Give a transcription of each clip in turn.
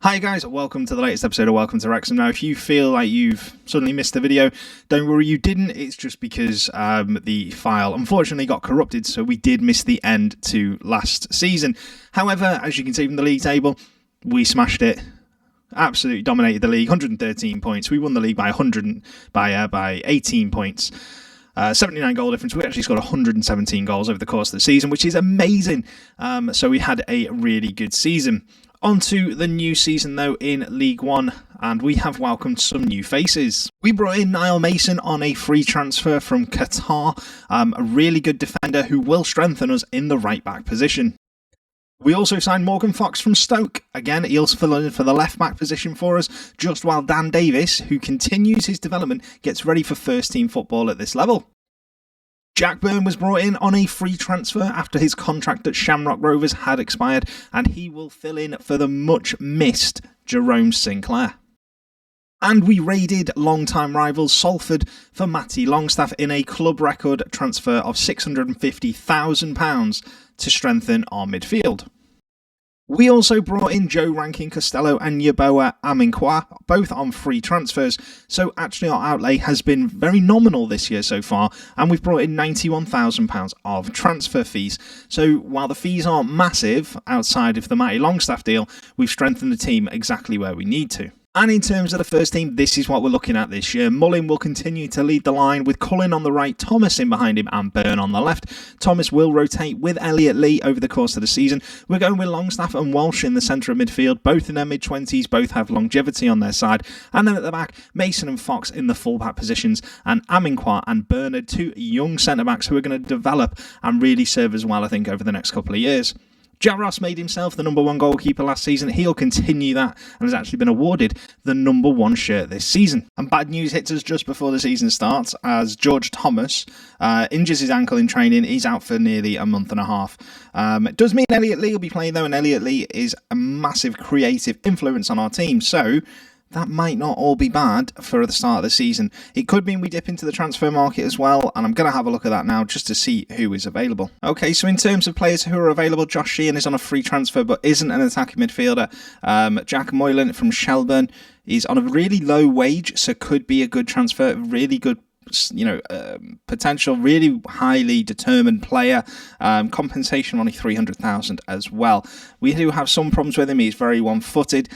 Hi guys, welcome to the latest episode of Welcome to Wrexham. Now, if you feel like you've suddenly missed the video, don't worry, you didn't. It's just because the file unfortunately got corrupted, so we did miss the end to last season. However, as you can see from the league table, we smashed it. Absolutely dominated the league, 113 points. We won the league by 18 points. 79 goal difference. We actually scored 117 goals over the course of the season, which is amazing. So we had a really good season. On to the new season, though, in League One, and we have welcomed some new faces. We brought in Niall Mason on a free transfer from Qatar, a really good defender who will strengthen us in the right-back position. We also signed Morgan Fox from Stoke. Again, he'll fill in for the left-back position for us, just while Dan Davis, who continues his development, gets ready for first-team football at this level. Jack Byrne was brought in on a free transfer after his contract at Shamrock Rovers had expired, and he will fill in for the much-missed Jerome Sinclair. And we raided long-time rivals Salford for Matty Longstaff in a club record transfer of £650,000 to strengthen our midfield. We also brought in Joe Rankin Costello and Yeboah Aminkwa, both on free transfers, so actually our outlay has been very nominal this year so far, and we've brought in £91,000 of transfer fees. So while the fees aren't massive outside of the Matty Longstaff deal, we've strengthened the team exactly where we need to. And in terms of the first team, this is what we're looking at this year. Mullin will continue to lead the line with Cullen on the right, Thomas in behind him and Byrne on the left. Thomas will rotate with Elliot Lee over the course of the season. We're going with Longstaff and Walsh in the centre of midfield, both in their mid-20s, both have longevity on their side. And then at the back, Mason and Fox in the full-back positions, and Aminkwa and Bernard, two young centre-backs who are going to develop and really serve as well, I think, over the next couple of years. Jack Ross made himself the #1 goalkeeper last season. He'll continue that and has actually been awarded the #1 shirt this season. And bad news hits us just before the season starts as George Thomas injures his ankle in training. He's out for nearly a month and a half. It does mean Elliot Lee will be playing though, and Elliot Lee is a massive creative influence on our team. So that might not all be bad for the start of the season. It could mean we dip into the transfer market as well, and I'm going to have a look at that now just to see who is available. Okay, so in terms of players who are available, Josh Sheehan is on a free transfer but isn't an attacking midfielder. Jack Moylan from Shelburne is on a really low wage, so could be a good transfer, really good potential, really highly determined player. Compensation only 300,000 as well. We do have some problems with him. He's very one-footed.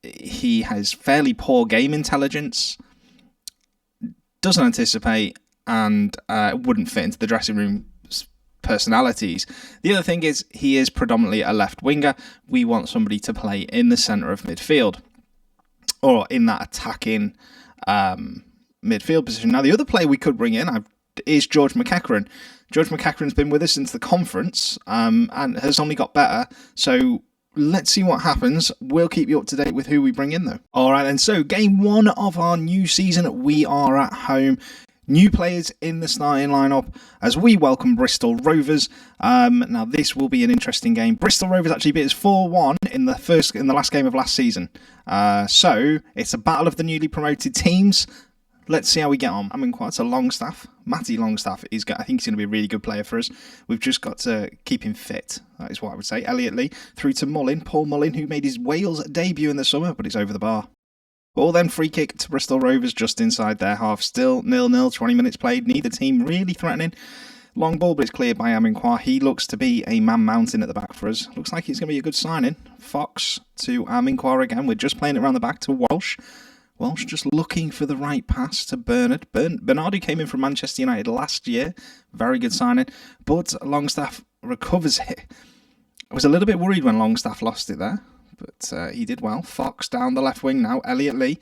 He has fairly poor game intelligence, doesn't anticipate, and wouldn't fit into the dressing room personalities. The other thing is he is predominantly a left winger. We want somebody to play in the centre of midfield or in that attacking midfield position. Now, the other player we could bring in is George McEachran. George McEachran's been with us since the conference and has only got better, so let's see what happens. We'll keep you up to date with who we bring in, though. All right, then. So, game 1 of our new season, we are at home. New players in the starting lineup as we welcome Bristol Rovers. Now, this will be an interesting game. Bristol Rovers actually beat us 4-1 in the last game of last season. So, it's a battle of the newly promoted teams. Let's see how we get on. I mean, quite a Longstaff. Matty Longstaff, I think he's going to be a really good player for us. We've just got to keep him fit. That is what I would say. Elliot Lee through to Mullin. Paul Mullin, who made his Wales debut in the summer, but it's over the bar. Ball then free kick to Bristol Rovers just inside their half. Still 0-0, 20 minutes played. Neither team really threatening. Long ball, but it's cleared by Aminkwa. He looks to be a man mountain at the back for us. Looks like it's going to be a good signing. Fox to Aminkwa again. We're just playing it around the back to Walsh. Walsh just looking for the right pass to Bernard. Bernard, who came in from Manchester United last year. Very good signing. But Longstaff recovers it. I was a little bit worried when Longstaff lost it there. But he did well. Fox down the left wing now. Elliot Lee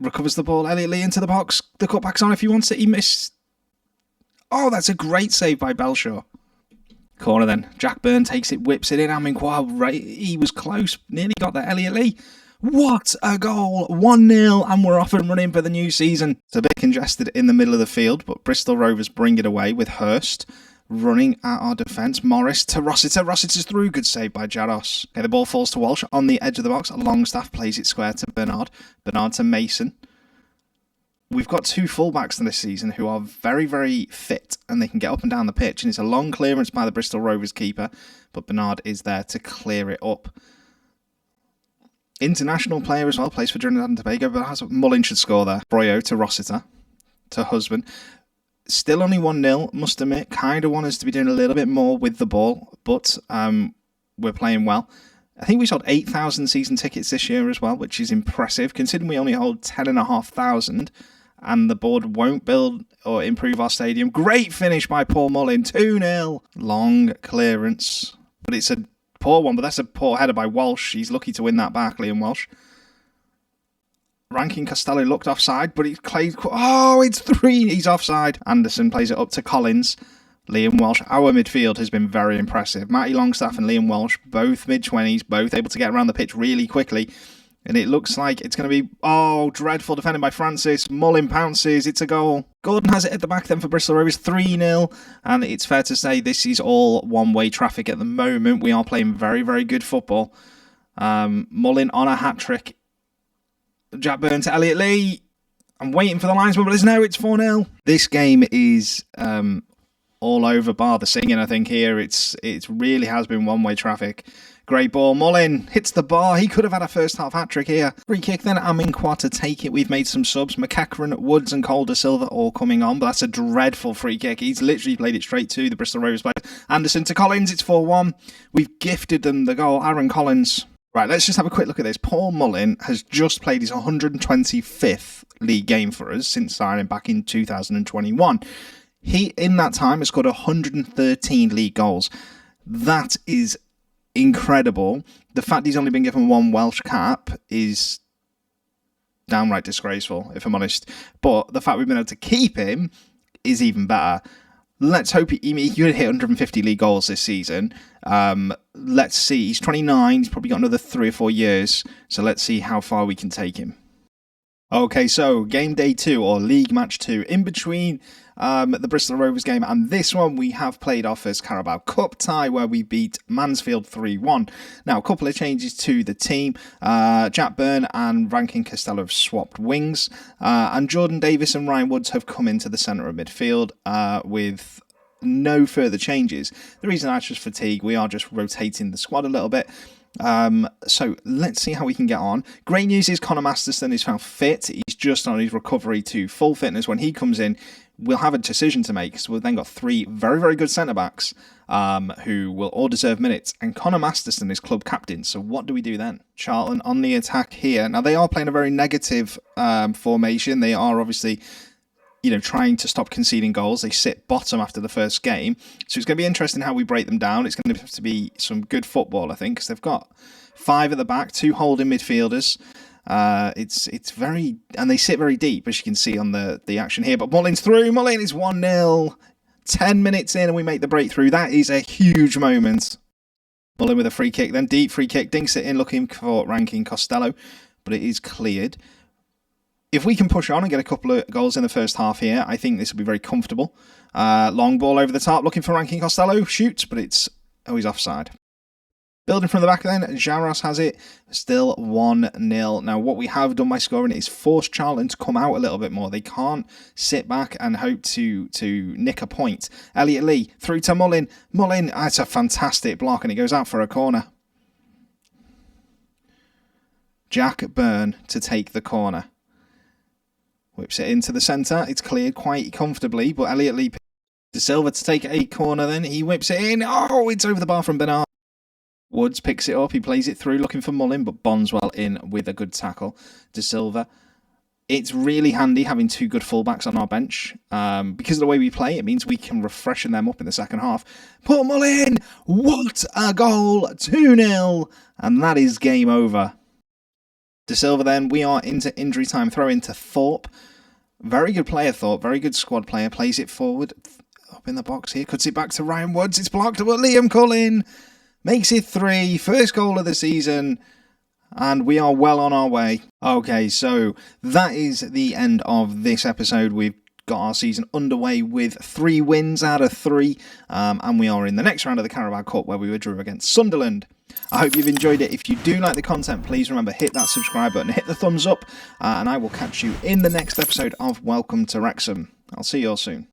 recovers the ball. Elliot Lee into the box. The cutback's on if he wants it. He missed. Oh, that's a great save by Belshaw. Corner then. Jack Byrne takes it, whips it in. Aminkwa, right. He was close. Nearly got there. Elliot Lee. What a goal! 1-0 and we're off and running for the new season. It's a bit congested in the middle of the field, but Bristol Rovers bring it away with Hurst running at our defence. Morris to Rossiter. Rossiter's through. Good save by Jaros. Okay, the ball falls to Walsh on the edge of the box. Longstaff plays it square to Bernard. Bernard to Mason. We've got two fullbacks in this season who are very, very fit and they can get up and down the pitch. And it's a long clearance by the Bristol Rovers keeper, but Bernard is there to clear it up. International player as well, plays for Trinidad and Tobago, but Mullin should score there. Broyo to Rossiter, to Husband. Still only 1-0, must admit. Kind of want us to be doing a little bit more with the ball, but we're playing well. I think we sold 8,000 season tickets this year as well, which is impressive, considering we only hold 10,500, and the board won't build or improve our stadium. Great finish by Paul Mullin, 2-0. Long clearance, but it's a poor one, but that's a poor header by Walsh. He's lucky to win that back, Liam Walsh. Rankin Costello looked offside, but it's played. Oh, it's 3. He's offside. Anderson plays it up to Collins. Liam Walsh. Our midfield has been very impressive. Matty Longstaff and Liam Walsh, both mid-20s, both able to get around the pitch really quickly. And it looks like it's going to be, dreadful defending by Francis. Mullin pounces. It's a goal. Gordon has it at the back then for Bristol Rovers, 3-0. And it's fair to say this is all one-way traffic at the moment. We are playing very, very good football. Mullin on a hat-trick. Jack Byrne to Elliot Lee. I'm waiting for the linesman, but it's 4-0. This game is all over bar the singing, I think, here. It really has been one-way traffic. Great ball. Mullin hits the bar. He could have had a first-half hat-trick here. Free kick then. Aminqua to take it. We've made some subs. McEachran, Woods and Cole de Silva all coming on, but that's a dreadful free kick. He's literally played it straight to the Bristol Rovers player. Anderson to Collins. It's 4-1. We've gifted them the goal. Aaron Collins. Right, let's just have a quick look at this. Paul Mullin has just played his 125th league game for us since signing back in 2021. He, in that time, has scored 113 league goals. That is incredible. The fact he's only been given 1 Welsh cap is downright disgraceful, if I'm honest. But the fact we've been able to keep him is even better. Let's hope he could hit 150 league goals this season. Let's see. He's 29. He's probably got another 3 or 4 years. So let's see how far we can take him. Okay, so game day 2 or league match 2. In between the Bristol Rovers game and this one, we have played our first Carabao Cup tie where we beat Mansfield 3-1. Now, a couple of changes to the team. Jack Byrne and Rankin Costello have swapped wings. And Jordan Davis and Ryan Woods have come into the centre of midfield with no further changes. The reason that's just fatigue. We are just rotating the squad a little bit. So let's see how we can get on. Great news is Connor Masterson is found fit. He's just on his recovery to full fitness. When he comes in, we'll have a decision to make. So we've then got 3 very, very good centre-backs who will all deserve minutes. And Connor Masterson is club captain. So what do we do then? Charlton on the attack here. Now, they are playing a very negative formation. They are obviously, trying to stop conceding goals. They sit bottom after the first game. So it's going to be interesting how we break them down. It's going to have to be some good football, I think, because they've got 5 at the back, 2 holding midfielders. It's very, and they sit very deep, as you can see on the action here. But Mullin's through. Mullin is 1-0. 10 minutes in and we make the breakthrough. That is a huge moment. Mullin with a free kick, then deep free kick. Dinks it in looking for Rankin Costello, but it is cleared. If we can push on and get a couple of goals in the first half here, I think this will be very comfortable. Long ball over the top, looking for Rankin Costello. Shoots, but he's offside. Building from the back then, Jaros has it. Still 1-0. Now, what we have done by scoring is force Charlton to come out a little bit more. They can't sit back and hope to nick a point. Elliot Lee through to Mullin. Mullin, that's a fantastic block, and it goes out for a corner. Jack Byrne to take the corner. Whips it into the centre. It's cleared quite comfortably, but Elliot Lee de Silva to take a corner then. He whips it in. Oh, it's over the bar from Bernard. Woods picks it up. He plays it through looking for Mullin, but Bonswell in with a good tackle. De Silva. It's really handy having 2 good fullbacks on our bench. Because of the way we play, it means we can refreshen them up in the second half. Paul Mullin! What a goal! 2-0. And that is game over. De Silva then, we are into injury time. Throw into Thorpe. Very good player, Thorpe. Very good squad player. Plays it forward. Up in the box here. Cuts it back to Ryan Woods. It's blocked. But Liam Cullen makes it 3. First goal of the season. And we are well on our way. Okay, so that is the end of this episode. We've got our season underway with 3 wins out of 3. And we are in the next round of the Carabao Cup where we were drew against Sunderland. I hope you've enjoyed it. If you do like the content, please remember, hit that subscribe button, hit the thumbs up, and I will catch you in the next episode of Welcome to Wrexham. I'll see you all soon.